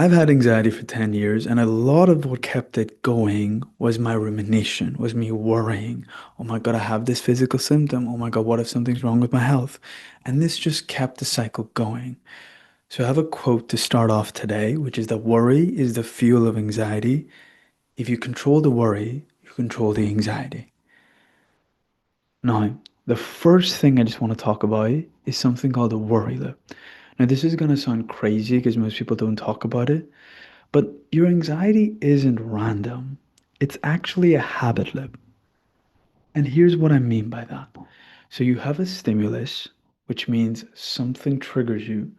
I've had anxiety for 10 years, and a lot of what kept it going was my rumination, was me worrying. Oh my God, I have this physical symptom. Oh my God, what if something's wrong with my health? And this just kept the cycle going. So I have a quote to start off today, which is that worry is the fuel of anxiety. If you control the worry, you control the anxiety. Now, the first thing I just want to talk about is something called the worry loop. Now, this is going to sound crazy because most people don't talk about it. But your anxiety isn't random. It's actually a habit loop. And here's what I mean by that. So you have a stimulus, which means something triggers you,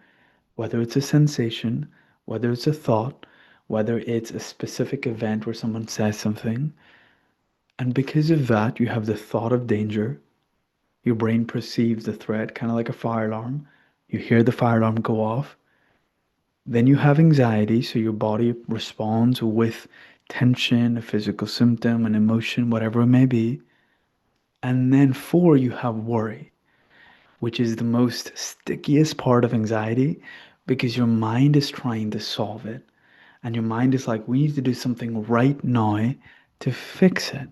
whether it's a sensation, whether it's a thought, whether it's a specific event where someone says something. And because of that, you have the thought of danger. Your brain perceives the threat, kind of like a fire alarm. You hear the fire alarm go off. Then you have anxiety, so your body responds with tension, a physical symptom, an emotion, whatever it may be. And then four, you have worry, which is the most stickiest part of anxiety because your mind is trying to solve it. And your mind is like, we need to do something right now to fix it.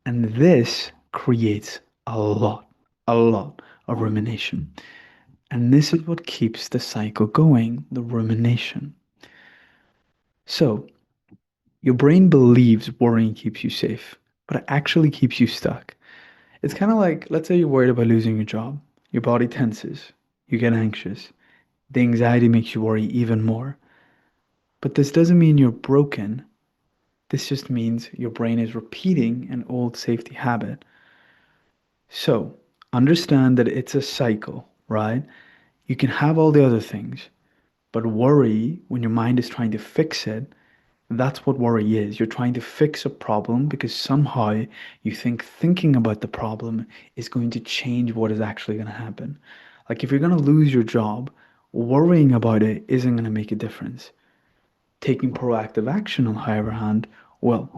And this creates a lot of rumination. And this is what keeps the cycle going, the rumination. So, your brain believes worrying keeps you safe, but it actually keeps you stuck. It's kind of like, let's say you're worried about losing your job. Your body tenses, you get anxious. The anxiety makes you worry even more. But this doesn't mean you're broken. This just means your brain is repeating an old safety habit. So, understand that it's a cycle, right? You can have all the other things, but worry, when your mind is trying to fix it, that's what worry is. You're trying to fix a problem because somehow you think thinking about the problem is going to change what is actually going to happen. Like if you're going to lose your job, worrying about it isn't going to make a difference. Taking proactive action, on the other hand, well,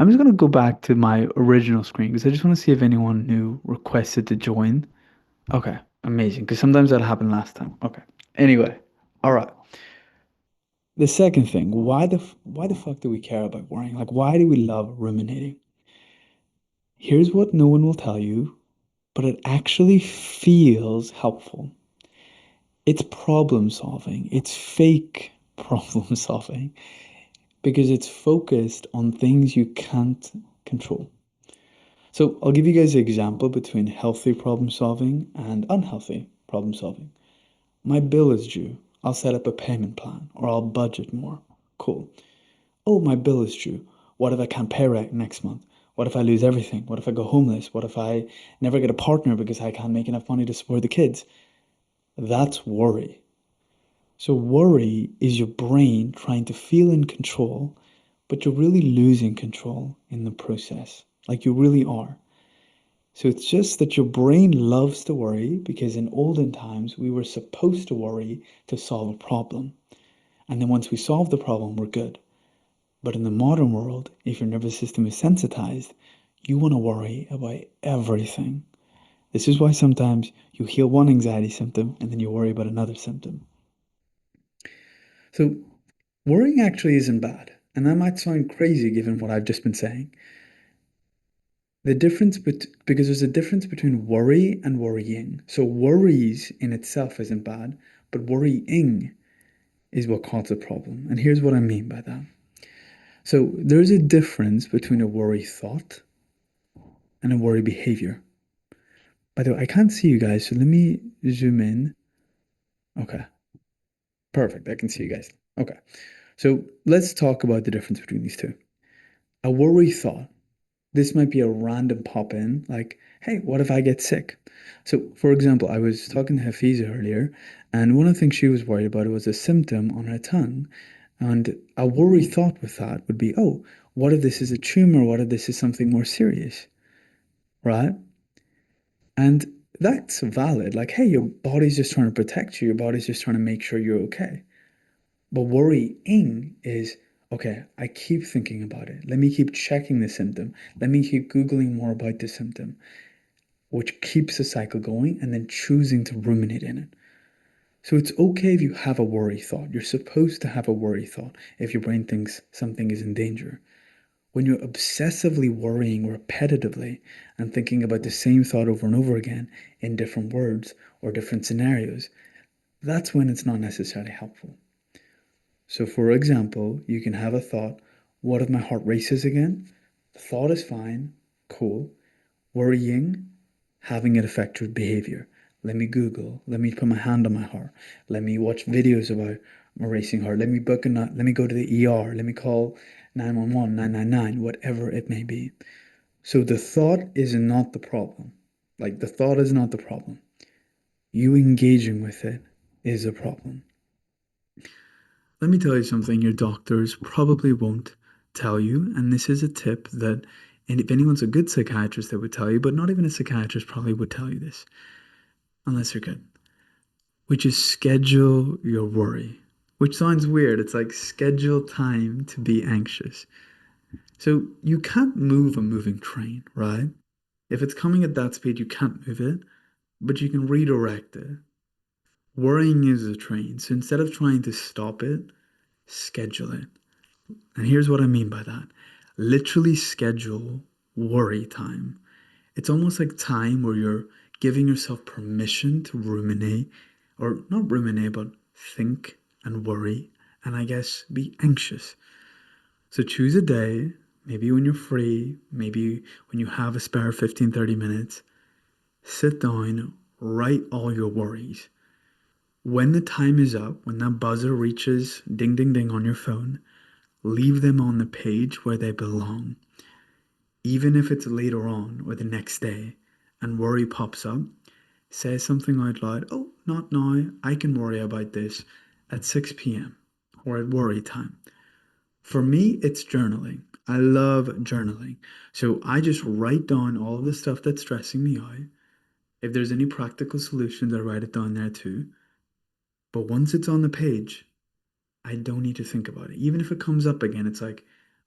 I'm just going to go back to my original screen because I just want to see if anyone new requested to join. Okay, amazing. Because sometimes that happened last time. Okay. Anyway, all right. The second thing, why the fuck do we care about worrying? Like, why do we love ruminating? Here's what no one will tell you, but it actually feels helpful. It's problem solving. It's fake problem solving because it's focused on things you can't control. So I'll give you guys an example between healthy problem solving and unhealthy problem solving. My bill is due. I'll set up a payment plan or I'll budget more. Cool. Oh, my bill is due. What if I can't pay right next month? What if I lose everything? What if I go homeless? What if I never get a partner because I can't make enough money to support the kids? That's worry. So, worry is your brain trying to feel in control, but you're really losing control in the process. Like you really are. So, it's just that your brain loves to worry because in olden times we were supposed to worry to solve a problem. And then once we solve the problem, we're good. But in the modern world, if your nervous system is sensitized, you want to worry about everything. This is why sometimes you heal one anxiety symptom and then you worry about another symptom. So, worrying actually isn't bad. And that might sound crazy given what I've just been saying. Because there's a difference between worry and worrying. So, worries in itself isn't bad, but worrying is what causes the problem. And here's what I mean by that. So, there's a difference between a worry thought and a worry behavior. By the way, I can't see you guys, so let me zoom in. Okay, perfect. I can see you guys. Okay, so let's talk about the difference between these two. A worry thought. This might be a random pop in, like, hey, what if I get sick? So, for example, I was talking to Hafiza earlier, and one of the things she was worried about was a symptom on her tongue. And a worry thought with that would be, oh, what if this is a tumor? What if this is something more serious? Right? And that's valid. Like, hey, your body's just trying to protect you. Your body's just trying to make sure you're okay. But worrying is, okay, I keep thinking about it. Let me keep checking the symptom. Let me keep Googling more about the symptom, which keeps the cycle going and then choosing to ruminate in it. So it's okay if you have a worry thought. You're supposed to have a worry thought if your brain thinks something is in danger. When you're obsessively worrying repetitively and thinking about the same thought over and over again in different words or different scenarios, that's when it's not necessarily helpful. So, for example, you can have a thought, what if my heart races again? The thought is fine, cool. Worrying, having it affect your behavior. Let me Google, let me put my hand on my heart, let me watch videos about my racing heart, let me go to the ER, let me call 911, 999, whatever it may be. So the thought is not the problem. Like the thought is not the problem. You engaging with it is a problem. Let me tell you something your doctors probably won't tell you, and this is a tip that, and if anyone's a good psychiatrist, they would tell you, but not even a psychiatrist probably would tell you this, unless you're good, which is schedule your worry, which sounds weird. It's like schedule time to be anxious. So you can't move a moving train, right? If it's coming at that speed, you can't move it, but you can redirect it. Worrying is a train, so instead of trying to stop it, schedule it. And here's what I mean by that. Literally schedule worry time. It's almost like time where you're giving yourself permission to ruminate, or not ruminate, but think and worry, and I guess be anxious. So choose a day, maybe when you're free, maybe when you have a spare 15, 30 minutes, sit down, write all your worries. When the time is up, when that buzzer reaches ding ding ding on your phone, leave them on the page where they belong. Even if it's later on or the next day and worry pops up, say something out loud. Oh, not now. I can worry about this at 6 p.m. or at worry time. For me, it's journaling. I love journaling. So I just write down all of the stuff that's stressing me out. If there's any practical solutions, I write it down there too. But once it's on the page, I don't need to think about it. Even if it comes up again, it's like,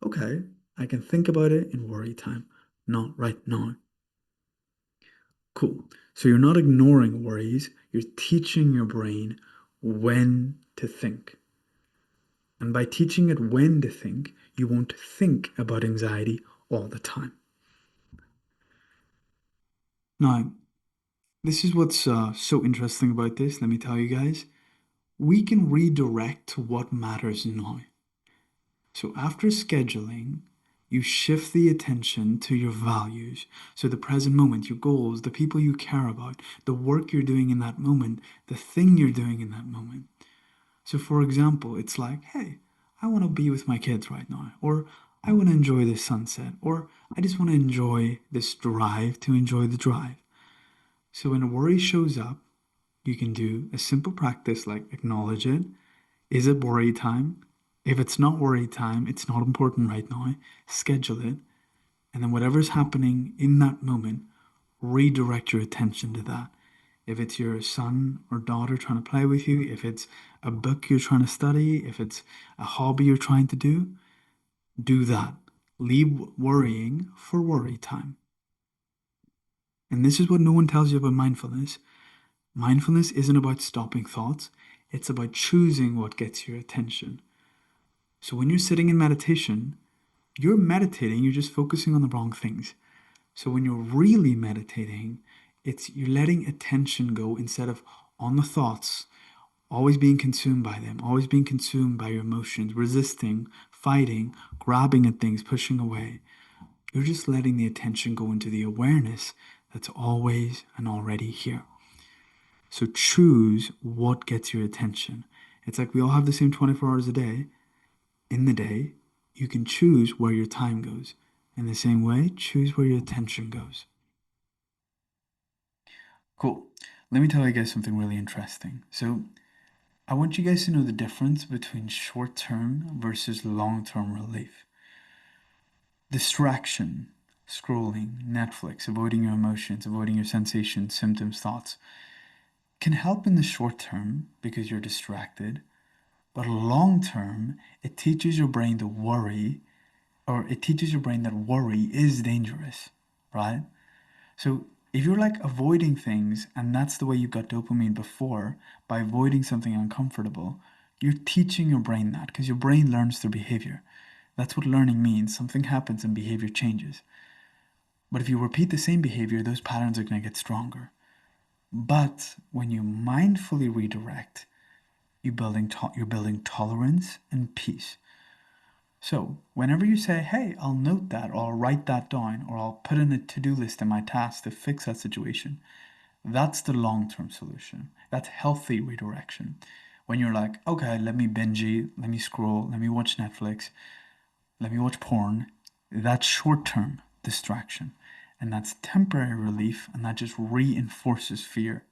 okay, I can think about it in worry time, not right now. Cool. So you're not ignoring worries, you're teaching your brain when to think. And by teaching it when to think, you won't think about anxiety all the time. Now, this is what's so interesting about this. Let me tell you guys. We can redirect to what matters now. So after scheduling, you shift the attention to your values. So the present moment, your goals, the people you care about, the work you're doing in that moment, the thing you're doing in that moment. So for example, it's like, hey, I want to be with my kids right now, or I want to enjoy this sunset, or I just want to enjoy this drive to enjoy the drive. So when a worry shows up, you can do a simple practice like acknowledge it. Is it worry time? If it's not worry time, it's not important right now. Schedule it. And then whatever's happening in that moment, redirect your attention to that. If it's your son or daughter trying to play with you, if it's a book you're trying to study, if it's a hobby you're trying to do that. Leave worrying for worry time. And this is what no one tells you about mindfulness. Mindfulness isn't about stopping thoughts, it's about choosing what gets your attention. So when you're sitting in meditation, you're meditating, you're just focusing on the wrong things. So when you're really meditating, it's you're letting attention go instead of on the thoughts, always being consumed by them, always being consumed by your emotions, resisting, fighting, grabbing at things, pushing away. You're just letting the attention go into the awareness that's always and already here. So choose what gets your attention. It's like we all have the same 24 hours a day. In the day, you can choose where your time goes. In the same way, choose where your attention goes. Cool. Let me tell you guys something really interesting. So, I want you guys to know the difference between short term versus long term relief. Distraction, scrolling, Netflix, avoiding your emotions, avoiding your sensations, symptoms, thoughts, can help in the short term because you're distracted. But long term, it teaches your brain to worry, or it teaches your brain that worry is dangerous, right? So If you're like avoiding things and that's the way you got dopamine before, by avoiding something uncomfortable, you're teaching your brain that because your brain learns through behavior. That's what learning means. Something happens and behavior changes. But if you repeat the same behavior, those patterns are going to get stronger. But when you mindfully redirect, you're building tolerance and peace. So whenever you say, "Hey, I'll note that, or I'll write that down, or I'll put in a to-do list in my task to fix that situation," that's the long-term solution. That's healthy redirection. When you're like, "Okay, let me binge eat, let me scroll, let me watch Netflix, let me watch porn," that's short-term distraction, and that's temporary relief, and that just reinforces fear.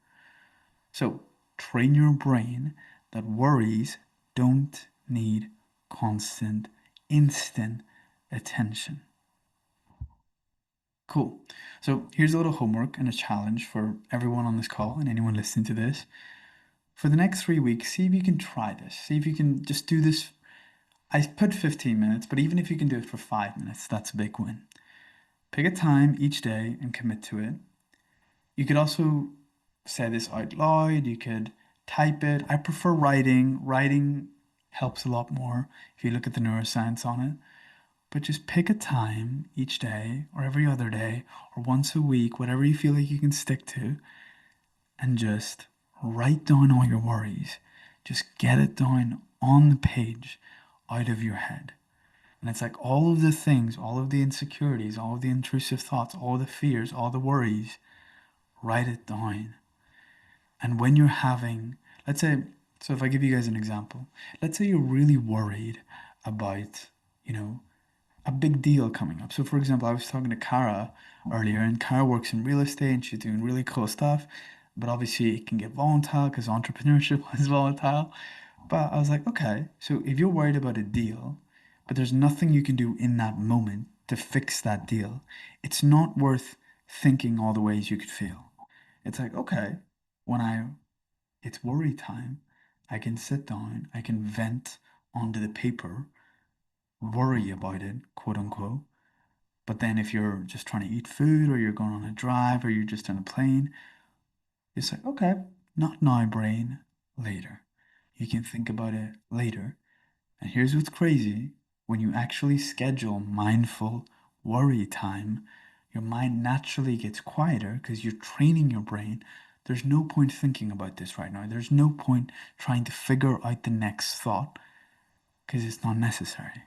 So train your brain that worries don't need constant, instant attention. Cool. So here's a little homework and a challenge for everyone on this call and anyone listening to this. For the next 3 weeks, see if you can try this. See if you can just do this. I put 15 minutes, but even if you can do it for 5 minutes, that's a big win. Pick a time each day and commit to it. You could also say this out loud. You could type it. I prefer writing. Writing helps a lot more if you look at the neuroscience on it. But just pick a time each day or every other day or once a week, whatever you feel like you can stick to, and just write down all your worries. Just get it down on the page out of your head. And it's like all of the things, all of the insecurities, all of the intrusive thoughts, all the fears, all the worries, write it down. And when you're having, let's say, so if I give you guys an example, let's say you're really worried about, you know, a big deal coming up. So, for example, I was talking to Cara earlier, and Cara works in real estate and she's doing really cool stuff. But obviously, it can get volatile because entrepreneurship is volatile. But I was like, okay, so if you're worried about a deal, but there's nothing you can do in that moment to fix that deal, it's not worth thinking all the ways you could feel. It's like, okay, when it's worry time, I can sit down, I can vent onto the paper, worry about it, quote unquote. But then if you're just trying to eat food or you're going on a drive or you're just on a plane, it's like, okay, not now, brain, later. You can think about it later. And here's what's crazy. When you actually schedule mindful worry time, your mind naturally gets quieter because you're training your brain. There's no point thinking about this right now. There's no point trying to figure out the next thought because it's not necessary.